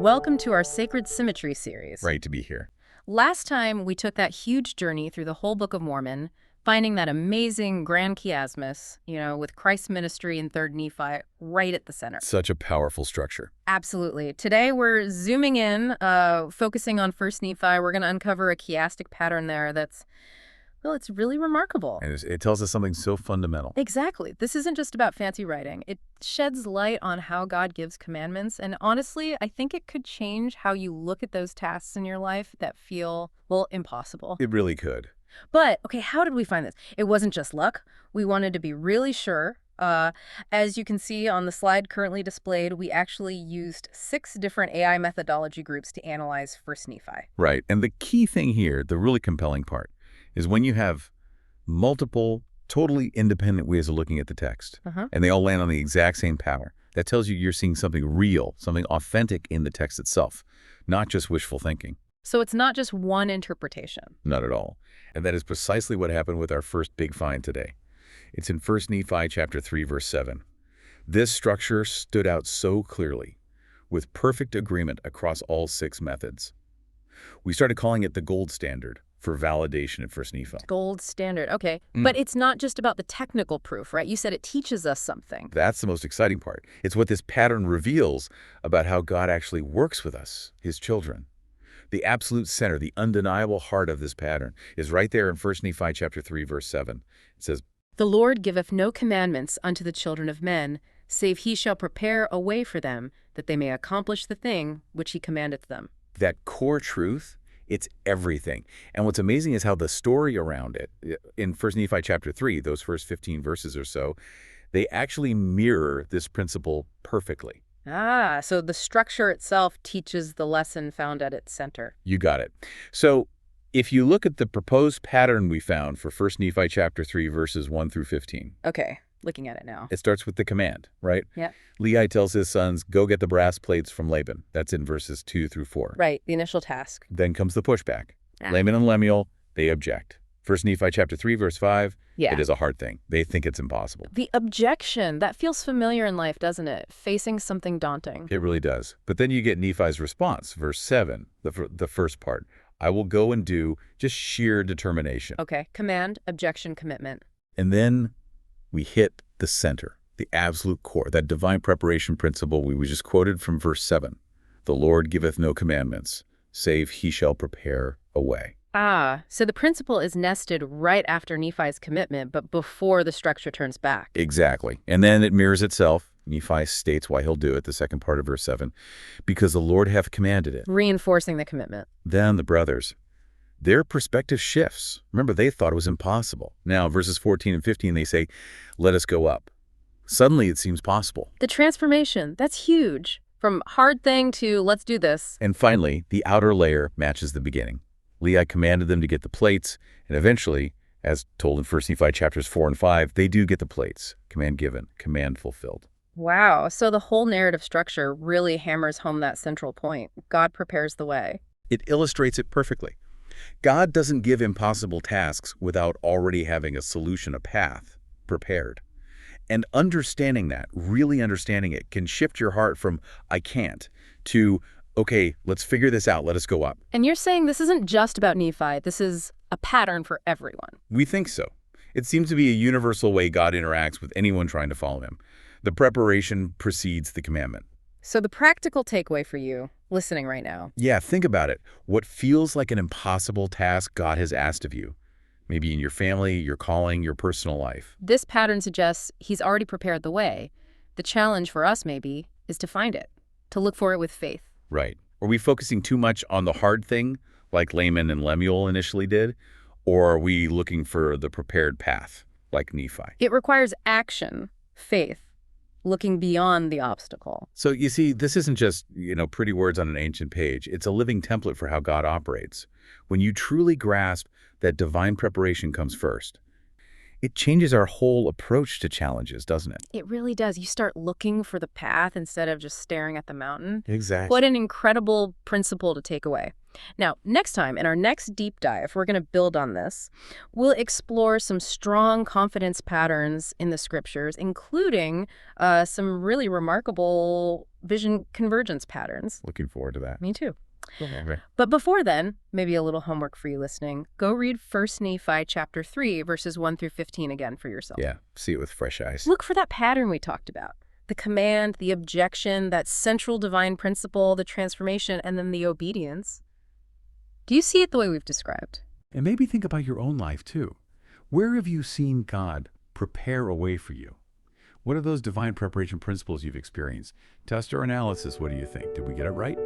Welcome to our Sacred Symmetry series. Great to be here. Last time, we took that huge journey through the whole Book of Mormon, finding that amazing grand chiasmus, with Christ's ministry in 3rd Nephi right at the center. Such a powerful structure. Absolutely. Today, we're zooming in, focusing on 1st Nephi. We're going to uncover a chiastic pattern there that's, well, it's really remarkable. And it tells us something so fundamental. Exactly. This isn't just about fancy writing. It sheds light on how God gives commandments. And honestly, I think it could change how you look at those tasks in your life that feel, well, impossible. It really could. But, okay, how did we find this? It wasn't just luck. We wanted to be really sure. As you can see on the slide currently displayed, we actually used 6 different AI methodology groups to analyze 1st Nephi. Right. And the key thing here, the really compelling part, is when you have multiple, totally independent ways of looking at the text, and they all land on the exact same power, that tells you you're seeing something real, something authentic in the text itself, not just wishful thinking. So it's not just one interpretation. Not at all. And that is precisely what happened with our first big find today. It's in 1 Nephi chapter 3, verse 7. This structure stood out so clearly, with perfect agreement across all 6 methods. We started calling it the gold standard for validation at 1 Nephi. Gold standard, okay. But it's not just about the technical proof, right? You said it teaches us something. That's the most exciting part. It's what this pattern reveals about how God actually works with us, his children. The absolute center, the undeniable heart of this pattern is right there in 1 Nephi chapter 3, verse 7. It says, "The Lord giveth no commandments unto the children of men, save he shall prepare a way for them, that they may accomplish the thing which he commandeth them." that core truth, it's everything. And what's amazing is how the story around it, in 1 Nephi chapter 3, those first 15 verses or so, they actually mirror this principle perfectly. Ah, so the structure itself teaches the lesson found at its center. You got it. So if you look at the proposed pattern we found for 1 Nephi chapter 3, verses 1 through 15. Okay, looking at it now. It starts with the command, right? Yeah. Lehi tells his sons, go get the brass plates from Laban. That's in verses 2 through 4. Right, the initial task. Then comes the pushback. Ah. Laman and Lemuel, they object. 1 Nephi chapter 3, verse 5, Yeah. it is a hard thing. They think it's impossible. The objection, that feels familiar in life, doesn't it? Facing something daunting. It really does. But then you get Nephi's response, verse 7, the first part. I will go and do, just sheer determination. Okay, command, objection, commitment. And then we hit the center, the absolute core, that divine preparation principle we just quoted from verse 7. The Lord giveth no commandments, save he shall prepare a way. Ah, so the principle is nested right after Nephi's commitment, but before the structure turns back. Exactly. And then it mirrors itself. Nephi states why he'll do it, the second part of verse 7, because the Lord hath commanded it. Reinforcing the commitment. Then the brothers, their perspective shifts. Remember, they thought it was impossible. Now, verses 14 and 15, they say, let us go up. Suddenly, it seems possible. The transformation, that's huge. From hard thing to let's do this. And finally, the outer layer matches the beginning. Lehi commanded them to get the plates, and eventually, as told in 1 Nephi chapters 4 and 5, they do get the plates. Command given, command fulfilled. Wow, so the whole narrative structure really hammers home that central point. God prepares the way. It illustrates it perfectly. God doesn't give impossible tasks without already having a solution, a path, prepared. And understanding that, really understanding it, can shift your heart from, I can't, to, okay, let's figure this out, let us go up. And you're saying this isn't just about Nephi, this is a pattern for everyone. We think so. It seems to be a universal way God interacts with anyone trying to follow him. The preparation precedes the commandment. So the practical takeaway for you, listening right now. Yeah, think about it. What feels like an impossible task God has asked of you, maybe in your family, your calling, your personal life. This pattern suggests he's already prepared the way. The challenge for us, maybe, is to find it, to look for it with faith. Right. Are we focusing too much on the hard thing, like Laman and Lemuel initially did? Or are we looking for the prepared path, like Nephi? It requires action, faith, looking beyond the obstacle. So you see, this isn't just, pretty words on an ancient page. It's a living template for how God operates. When you truly grasp that divine preparation comes first, it changes our whole approach to challenges, doesn't it? It really does. You start looking for the path instead of just staring at the mountain. Exactly. What an incredible principle to take away. Now, next time, in our next deep dive, we're going to build on this. We'll explore some strong confidence patterns in the scriptures, including some really remarkable vision convergence patterns. Looking forward to that. Me too. Okay. But before then, maybe a little homework for you listening. Go read 1 Nephi chapter 3, verses 1 through 15 again for yourself. Yeah, see it with fresh eyes. Look for that pattern we talked about. The command, the objection, that central divine principle, the transformation, and then the obedience. Do you see it the way we've described? And maybe think about your own life, too. Where have you seen God prepare a way for you? What are those divine preparation principles you've experienced? Test our analysis. What do you think? Did we get it right?